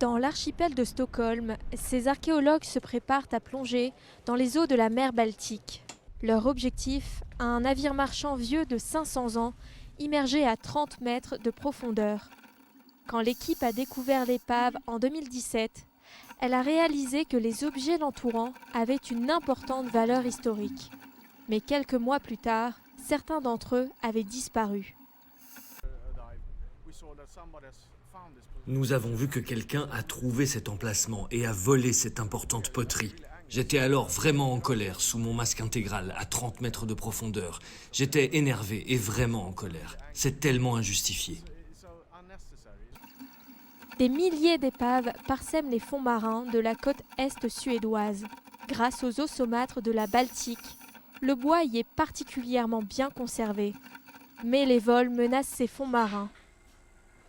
Dans l'archipel de Stockholm, ces archéologues se préparent à plonger dans les eaux de la mer Baltique. Leur objectif, un navire marchand vieux de 500 ans, immergé à 30 mètres de profondeur. Quand l'équipe a découvert l'épave en 2017, elle a réalisé que les objets l'entourant avaient une importante valeur historique. Mais quelques mois plus tard, certains d'entre eux avaient disparu. Nous avons vu que quelqu'un a trouvé cet emplacement et a volé cette importante poterie. J'étais alors vraiment en colère, sous mon masque intégral, à 30 mètres de profondeur. J'étais énervé et vraiment en colère. C'est tellement injustifié. Des milliers d'épaves parsèment les fonds marins de la côte est suédoise. Grâce aux eaux saumâtres de la Baltique, le bois y est particulièrement bien conservé. Mais les vols menacent ces fonds marins.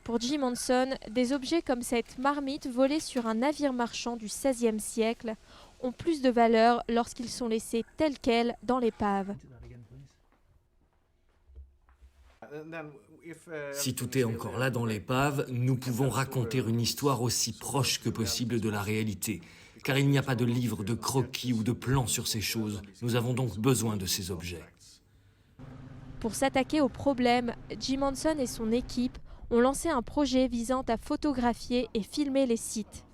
Pour Jim Hanson, des objets comme cette marmite volée sur un navire marchand du XVIe siècle ont plus de valeur lorsqu'ils sont laissés tels quels dans l'épave. Si tout est encore là dans l'épave, nous pouvons raconter une histoire aussi proche que possible de la réalité. Car il n'y a pas de livre, de croquis ou de plans sur ces choses. Nous avons donc besoin de ces objets. Pour s'attaquer au problème, Jim Hanson et son équipe ont lancé un projet visant à photographier et filmer les sites.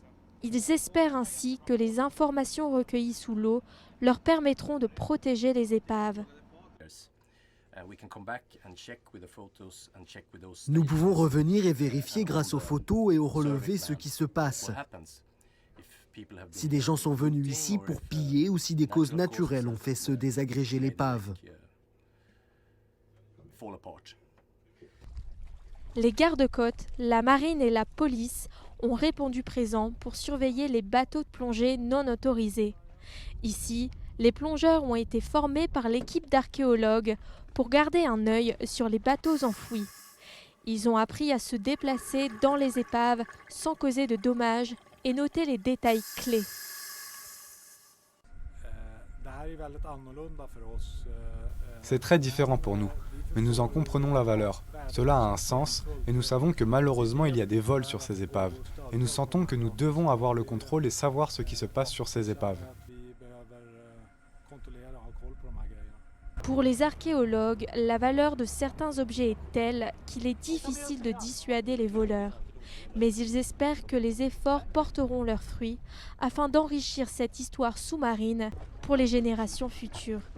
Ils espèrent ainsi que les informations recueillies sous l'eau leur permettront de protéger les épaves. Nous pouvons revenir et vérifier grâce aux photos et aux relevés ce qui se passe. Si des gens sont venus ici pour piller ou si des causes naturelles ont fait se désagréger l'épave. Les gardes-côtes, la marine et la police ont répondu présents pour surveiller les bateaux de plongée non autorisés. Ici, les plongeurs ont été formés par l'équipe d'archéologues pour garder un œil sur les bateaux enfouis. Ils ont appris à se déplacer dans les épaves sans causer de dommages et noter les détails clés. C'est très différent pour nous, mais nous en comprenons la valeur. Cela a un sens, et nous savons que malheureusement il y a des vols sur ces épaves. Et nous sentons que nous devons avoir le contrôle et savoir ce qui se passe sur ces épaves. Pour les archéologues, la valeur de certains objets est telle qu'il est difficile de dissuader les voleurs. Mais ils espèrent que les efforts porteront leurs fruits afin d'enrichir cette histoire sous-marine pour les générations futures.